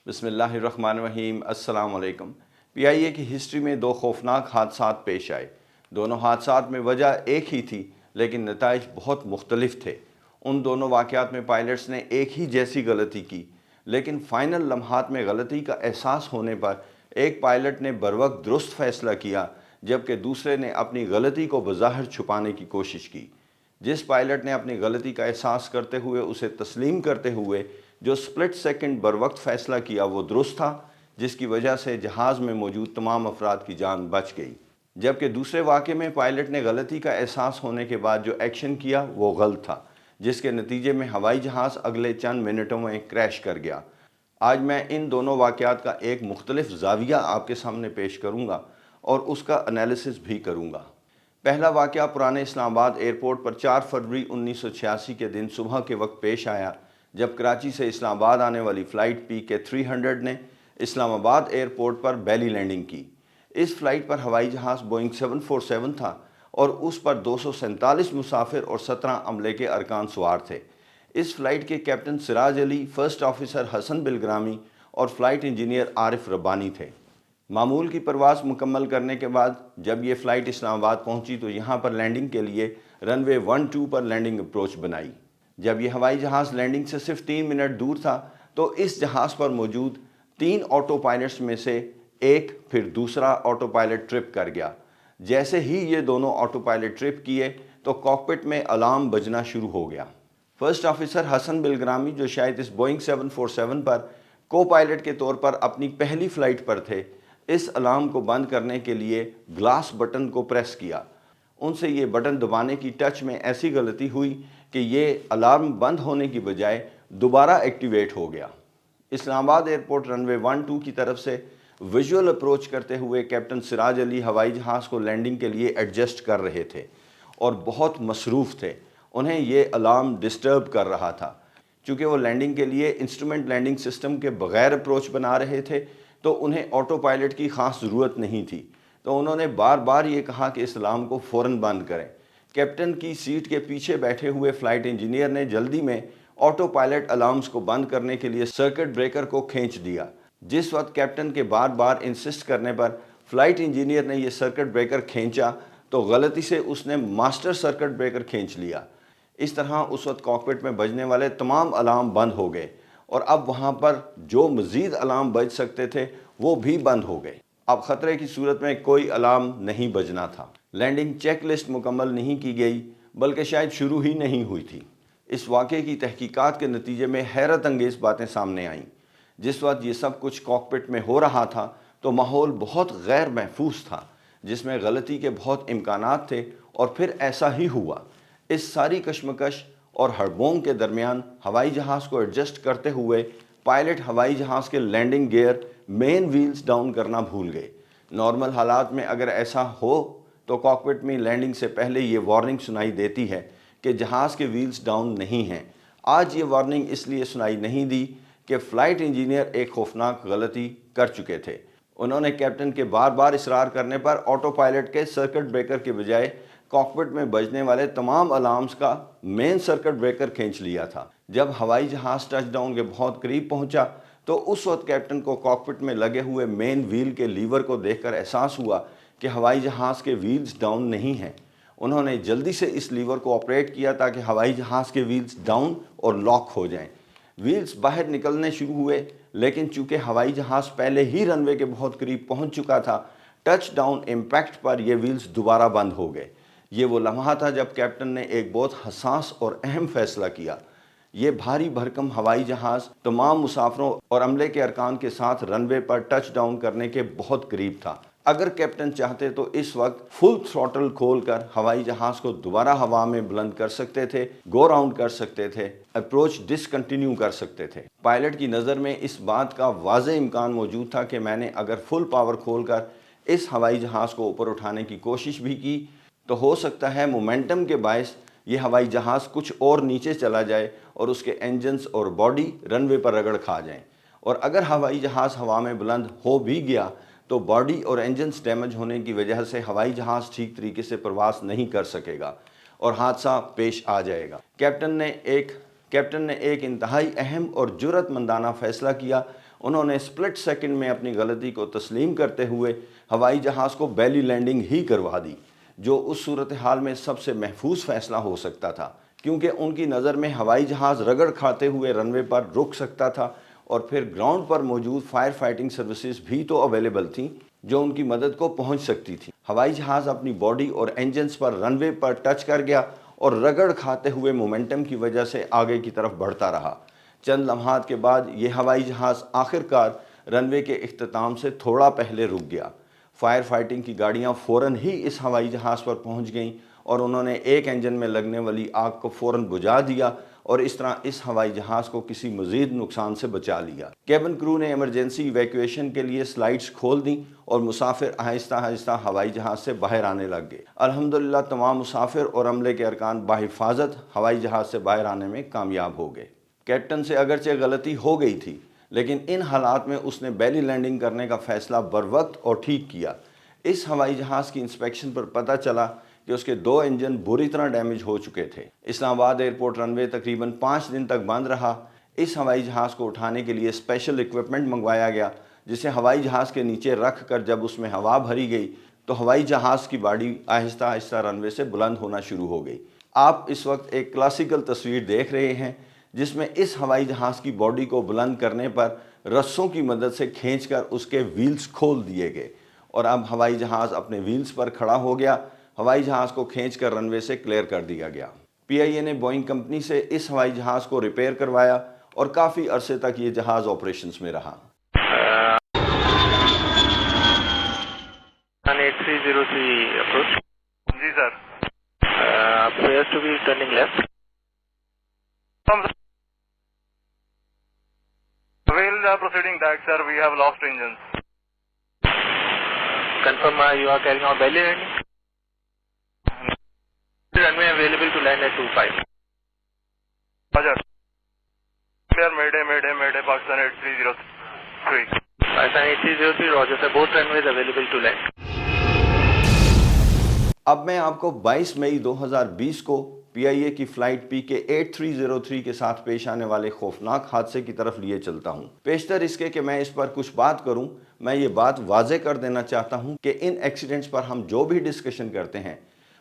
بسم اللہ الرحمن الرحیم۔ السلام علیکم۔ PIA کی ہسٹری میں دو خوفناک حادثات پیش آئے۔ دونوں حادثات میں وجہ ایک ہی تھی لیکن نتائج بہت مختلف تھے۔ ان دونوں واقعات میں پائلٹس نے ایک ہی جیسی غلطی کی، لیکن فائنل لمحات میں غلطی کا احساس ہونے پر ایک پائلٹ نے بروقت درست فیصلہ کیا، جبکہ دوسرے نے اپنی غلطی کو بظاہر چھپانے کی کوشش کی۔ جس پائلٹ نے اپنی غلطی کا احساس کرتے ہوئے اسے تسلیم کرتے ہوئے جو سپلٹ سیکنڈ بروقت فیصلہ کیا وہ درست تھا، جس کی وجہ سے جہاز میں موجود تمام افراد کی جان بچ گئی، جبکہ دوسرے واقعے میں پائلٹ نے غلطی کا احساس ہونے کے بعد جو ایکشن کیا وہ غلط تھا، جس کے نتیجے میں ہوائی جہاز اگلے چند منٹوں میں کریش کر گیا۔ آج میں ان دونوں واقعات کا ایک مختلف زاویہ آپ کے سامنے پیش کروں گا اور اس کا انالیسس بھی کروں گا۔ پہلا واقعہ پرانے اسلام آباد ایئرپورٹ پر 4 فروری 1986 کے دن صبح کے وقت پیش آیا، جب کراچی سے اسلام آباد آنے والی فلائٹ PK 300 نے اسلام آباد ایئرپورٹ پر بیلی لینڈنگ کی۔ اس فلائٹ پر ہوائی جہاز بوئنگ 747 تھا اور اس پر 247 مسافر اور 17 عملے کے ارکان سوار تھے۔ اس فلائٹ کے کیپٹن سراج علی، فرسٹ آفیسر حسن بلگرامی اور فلائٹ انجینئر عارف ربانی تھے۔ معمول کی پرواز مکمل کرنے کے بعد جب یہ فلائٹ اسلام آباد پہنچی تو یہاں پر لینڈنگ کے لیے رن وے 12 پر لینڈنگ اپروچ بنائی۔ جب یہ ہوائی جہاز لینڈنگ سے صرف 3 منٹ دور تھا تو اس جہاز پر موجود 3 آٹو پائلٹس میں سے ایک پھر دوسرا آٹو پائلٹ ٹرپ کر گیا۔ جیسے ہی یہ دونوں آٹو پائلٹ ٹرپ کیے تو کاکپٹ میں الارم بجنا شروع ہو گیا۔ فرسٹ آفیسر حسن بلگرامی، جو شاید اس بوئنگ 747 پر کو پائلٹ کے طور پر اپنی پہلی فلائٹ پر تھے، اس الارم کو بند کرنے کے لیے گلاس بٹن کو پریس کیا۔ ان سے یہ بٹن دبانے کی ٹچ میں ایسی غلطی ہوئی کہ یہ الارم بند ہونے کی بجائے دوبارہ ایکٹیویٹ ہو گیا۔ اسلام آباد ایئرپورٹ رن وے 12 کی طرف سے ویژول اپروچ کرتے ہوئے کیپٹن سراج علی ہوائی جہاز کو لینڈنگ کے لیے ایڈجسٹ کر رہے تھے اور بہت مصروف تھے۔ انہیں یہ الارم ڈسٹرب کر رہا تھا۔ چونکہ وہ لینڈنگ کے لیے انسٹرومنٹ لینڈنگ سسٹم کے بغیر اپروچ بنا رہے تھے تو انہیں آٹو پائلٹ کی خاص ضرورت نہیں تھی، تو انہوں نے بار بار یہ کہا کہ اس الارم کو فوراً بند کریں۔ کیپٹن کی سیٹ کے پیچھے بیٹھے ہوئے فلائٹ انجینئر نے جلدی میں آٹو پائلٹ الارمز کو بند کرنے کے لیے سرکٹ بریکر کو کھینچ دیا۔ جس وقت کیپٹن کے بار بار انسسٹ کرنے پر فلائٹ انجینئر نے یہ سرکٹ بریکر کھینچا تو غلطی سے اس نے ماسٹر سرکٹ بریکر کھینچ لیا۔ اس طرح اس وقت کاکپٹ میں بجنے والے تمام الارم بند ہو گئے اور اب وہاں پر جو مزید الارم بج سکتے تھے وہ بھی بند ہو گئے۔ اب خطرے کی صورت میں کوئی الارم نہیں بجنا تھا۔ لینڈنگ چیک لسٹ مکمل نہیں کی گئی بلکہ شاید شروع ہی نہیں ہوئی تھی۔ اس واقعے کی تحقیقات کے نتیجے میں حیرت انگیز باتیں سامنے آئیں۔ جس وقت یہ سب کچھ کاکپٹ میں ہو رہا تھا تو ماحول بہت غیر محفوظ تھا، جس میں غلطی کے بہت امکانات تھے، اور پھر ایسا ہی ہوا۔ اس ساری کشمکش اور ہڑبونگ کے درمیان ہوائی جہاز کو ایڈجسٹ کرتے ہوئے پائلٹ ہوائی جہاز کے لینڈنگ گیئر مین ویلز ڈاؤن کرنا بھول گئے۔ نارمل حالات میں اگر ایسا ہو تو کاکپٹ میں لینڈنگ سے پہلے یہ وارننگ سنائی دیتی ہے کہ جہاز کے ویلز ڈاؤن نہیں ہیں۔ آج یہ وارننگ اس لیے سنائی نہیں دی کہ فلائٹ انجینئر ایک خوفناک غلطی کر چکے تھے۔ انہوں نے کیپٹن کے بار بار اصرار کرنے پر آٹو پائلٹ کے سرکٹ بریکر کے بجائے کاکپٹ میں بجنے والے تمام الارمز کا مین سرکٹ بریکر کھینچ لیا تھا۔ جب ہوائی جہاز ٹچ ڈاؤن کے بہت قریب پہنچا تو اس وقت کیپٹن کو کاکپٹ میں لگے ہوئے مین ویل کے لیور کو دیکھ کر احساس ہوا کہ ہوائی جہاز کے ویلز ڈاؤن نہیں ہیں۔ انہوں نے جلدی سے اس لیور کو آپریٹ کیا تاکہ ہوائی جہاز کے ویلز ڈاؤن اور لاک ہو جائیں۔ ویلز باہر نکلنے شروع ہوئے، لیکن چونکہ ہوائی جہاز پہلے ہی رن وے کے بہت قریب پہنچ چکا تھا، ٹچ ڈاؤن امپیکٹ پر یہ ویلز دوبارہ بند ہو گئے۔ یہ وہ لمحہ تھا جب کیپٹن نے ایک بہت حساس اور اہم فیصلہ کیا۔ یہ بھاری بھرکم ہوائی جہاز تمام مسافروں اور عملے کے ارکان کے ساتھ رن وے پر ٹچ ڈاؤن کرنے کے بہت قریب تھا۔ اگر کیپٹن چاہتے تو اس وقت فل تھروٹل کھول کر ہوائی جہاز کو دوبارہ ہوا میں بلند کر سکتے تھے، گو راؤنڈ کر سکتے تھے، اپروچ ڈسکنٹینیو کر سکتے تھے۔ پائلٹ کی نظر میں اس بات کا واضح امکان موجود تھا کہ میں نے اگر فل پاور کھول کر اس ہوائی جہاز کو اوپر اٹھانے کی کوشش بھی کی تو ہو سکتا ہے مومنٹم کے باعث یہ ہوائی جہاز کچھ اور نیچے چلا جائے اور اس کے انجنز اور باڈی رن وے پر رگڑ کھا جائیں، اور اگر ہوائی جہاز ہوا میں بلند ہو بھی گیا تو باڈی اور انجنز ڈیمیج ہونے کی وجہ سے ہوائی جہاز ٹھیک طریقے سے پرواز نہیں کر سکے گا اور حادثہ پیش آ جائے گا۔ کیپٹن نے ایک کیپٹن نے ایک انتہائی اہم اور جرأت مندانہ فیصلہ کیا۔ انہوں نے سپلٹ سیکنڈ میں اپنی غلطی کو تسلیم کرتے ہوئے ہوائی جہاز کو بیلی لینڈنگ ہی کروا دی، جو اس صورتحال میں سب سے محفوظ فیصلہ ہو سکتا تھا، کیونکہ ان کی نظر میں ہوائی جہاز رگڑ کھاتے ہوئے رن وے پر رک سکتا تھا، اور پھر گراؤنڈ پر موجود فائر فائٹنگ سروسز بھی تو اویلیبل تھیں جو ان کی مدد کو پہنچ سکتی تھی۔ ہوائی جہاز اپنی باڈی اور انجنز پر رن وے پر ٹچ کر گیا اور رگڑ کھاتے ہوئے مومنٹم کی وجہ سے آگے کی طرف بڑھتا رہا۔ چند لمحات کے بعد یہ ہوائی جہاز آخرکار رن وے کے اختتام سے تھوڑا پہلے رک گیا۔ فائر فائٹنگ کی گاڑیاں فوراً ہی اس ہوائی جہاز پر پہنچ گئیں اور انہوں نے ایک انجن میں لگنے والی آگ کو فوراً بجھا دیا اور اس طرح اس ہوائی جہاز کو کسی مزید نقصان سے بچا لیا۔ کیبن کرو نے ایمرجنسی ایویکویشن کے لیے سلائیڈز کھول دیں اور مسافر آہستہ آہستہ ہوائی جہاز سے باہر آنے لگ گئے۔ الحمدللہ تمام مسافر اور عملے کے ارکان بحفاظت ہوائی جہاز سے باہر آنے میں کامیاب ہو گئے۔ کیپٹن سے اگرچہ غلطی ہو گئی تھی، لیکن ان حالات میں اس نے بیلی لینڈنگ کرنے کا فیصلہ بروقت اور ٹھیک کیا۔ اس ہوائی جہاز کی انسپیکشن پر پتہ چلا کہ اس کے 2 انجن بری طرح ڈیمیج ہو چکے تھے۔ اسلام آباد ایئرپورٹ رن وے تقریباً 5 دن تک بند رہا۔ اس ہوائی جہاز کو اٹھانے کے لیے اسپیشل اکوپمنٹ منگوایا گیا، جسے ہوائی جہاز کے نیچے رکھ کر جب اس میں ہوا بھری گئی تو ہوائی جہاز کی باڈی آہستہ آہستہ رن وے سے بلند ہونا شروع ہو گئی۔ آپ اس وقت ایک کلاسیکل تصویر دیکھ رہے ہیں جس میں اس ہوائی جہاز کی باڈی کو بلند کرنے پر رسوں کی مدد سے کھینچ کر اس کے ویلز کھول دیے گئے اور اب ہوائی جہاز اپنے ویلز پر کھڑا ہو گیا۔ ہوائی جہاز کو کھینچ کر رن وے سے کلیئر کر دیا گیا۔ پی آئی اے نے بوئنگ کمپنی سے اس ہوائی جہاز کو ریپیئر کروایا اور کافی عرصے تک یہ جہاز آپریشنز میں رہا۔ 8303 approach. G sir. Appears to be turning left. We'll proceeding back, sir. We have lost engines. Confirm you are carrying out belly landing. Runway available to land at 25. Roger. Clear. Mayday, Mayday, Mayday. Pakistan 8303. Pakistan 8303. Roger, sir. Both runways available to land. اب میں آپ کو 22 مئی 2020 کو پی آئی اے کی flight پی کے 8303 کے ساتھ پیش آنے والے خوفناک حادثے کی طرف لیے چلتا ہوں۔ پیشتر اس کے کہ میں اس پر کچھ بات کروں، میں یہ بات واضح کر دینا چاہتا ہوں کہ ان ایکسیڈنٹس پر ہم جو بھی ڈسکشن کرتے ہیں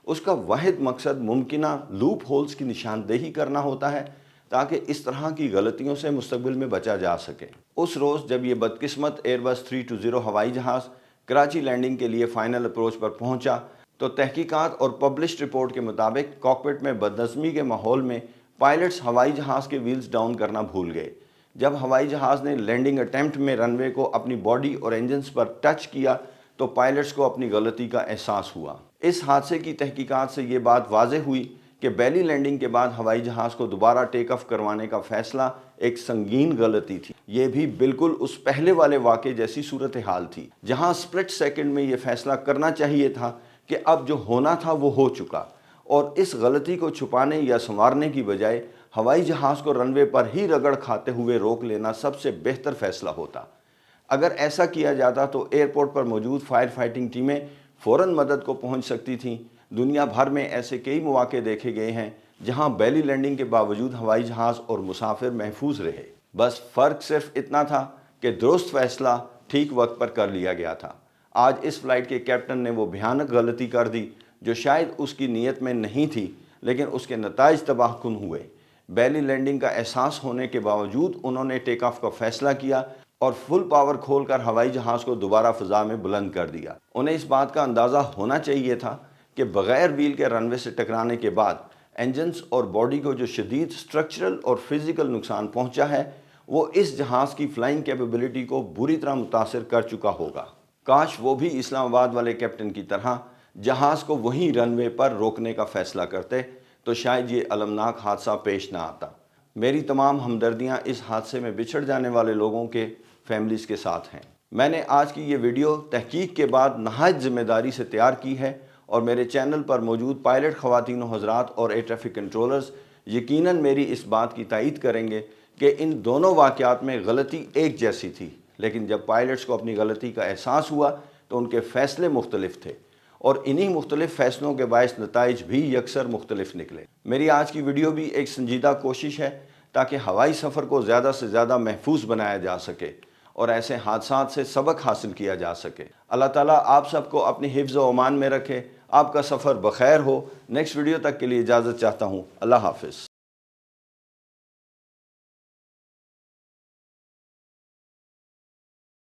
اس کا واحد مقصد ممکنہ لوپ ہولز کی نشاندہی کرنا ہوتا ہے تاکہ اس طرح کی غلطیوں سے مستقبل میں بچا جا سکے۔ اس روز جب یہ بدقسمت ایئر بس 320 ہوائی جہاز کراچی لینڈنگ کے لیے فائنل اپروچ پر پہنچا تو تحقیقات اور پبلشڈ رپورٹ کے مطابق کاکپٹ میں بدنظمی کے ماحول میں پائلٹس ہوائی جہاز کے ویلز ڈاؤن کرنا بھول گئے۔ جب ہوائی جہاز نے لینڈنگ اٹیمپٹ میں رن وے کو اپنی باڈی اور انجنز پر ٹچ کیا تو پائلٹس کو اپنی غلطی کا احساس ہوا۔ اس حادثے کی تحقیقات سے یہ بات واضح ہوئی کہ بیلی لینڈنگ کے بعد ہوائی جہاز کو دوبارہ ٹیک آف کروانے کا فیصلہ ایک سنگین غلطی تھی۔ یہ بھی بالکل اس پہلے والے واقعے جیسی صورتحال تھی جہاں سپلٹ سیکنڈ میں یہ فیصلہ کرنا چاہیے تھا کہ اب جو ہونا تھا وہ ہو چکا، اور اس غلطی کو چھپانے یا سنوارنے کی بجائے ہوائی جہاز کو رن وے پر ہی رگڑ کھاتے ہوئے روک لینا سب سے بہتر فیصلہ ہوتا۔ اگر ایسا کیا جاتا تو ایئرپورٹ پر موجود فائر فائٹنگ ٹیمیں فوراً مدد کو پہنچ سکتی تھیں۔ دنیا بھر میں ایسے کئی مواقع دیکھے گئے ہیں جہاں بیلی لینڈنگ کے باوجود ہوائی جہاز اور مسافر محفوظ رہے۔ بس فرق صرف اتنا تھا کہ درست فیصلہ ٹھیک وقت پر کر لیا گیا تھا۔ آج اس فلائٹ کے کیپٹن نے وہ بھیانک غلطی کر دی جو شاید اس کی نیت میں نہیں تھی، لیکن اس کے نتائج تباہ کن ہوئے۔ بیلی لینڈنگ کا احساس ہونے کے باوجود انہوں نے ٹیک آف کا فیصلہ کیا اور فل پاور کھول کر ہوائی جہاز کو دوبارہ فضا میں بلند کر دیا۔ انہیں اس بات کا اندازہ ہونا چاہیے تھا کہ بغیر ویل کے رن وے سے ٹکرانے کے بعد انجنز اور باڈی کو جو شدید سٹرکچرل اور فزیکل نقصان پہنچا ہے وہ اس جہاز کی فلائنگ کیپیبلٹی کو بری طرح متاثر کر چکا ہوگا۔ کاش وہ بھی اسلام آباد والے کیپٹن کی طرح جہاز کو وہیں رن وے پر روکنے کا فیصلہ کرتے تو شاید یہ المناک حادثہ پیش نہ آتا۔ میری تمام ہمدردیاں اس حادثے میں بچھڑ جانے والے لوگوں کے فیملیز کے ساتھ ہیں۔ میں نے آج کی یہ ویڈیو تحقیق کے بعد نہایت ذمہ داری سے تیار کی ہے اور میرے چینل پر موجود پائلٹ خواتین و حضرات اور ایئر ٹریفک کنٹرولرز یقیناً میری اس بات کی تائید کریں گے کہ ان دونوں واقعات میں غلطی ایک جیسی تھی، لیکن جب پائلٹس کو اپنی غلطی کا احساس ہوا تو ان کے فیصلے مختلف تھے اور انہی مختلف فیصلوں کے باعث نتائج بھی یکسر مختلف نکلے۔ میری آج کی ویڈیو بھی ایک سنجیدہ کوشش ہے تاکہ ہوائی سفر کو زیادہ سے زیادہ محفوظ بنایا جا سکے اور ایسے حادثات سے سبق حاصل کیا جا سکے۔ اللہ تعالیٰ آپ سب کو اپنی حفظ و امان میں رکھے، آپ کا سفر بخیر ہو۔ نیکسٹ ویڈیو تک کے لیے اجازت چاہتا ہوں۔ اللہ حافظ۔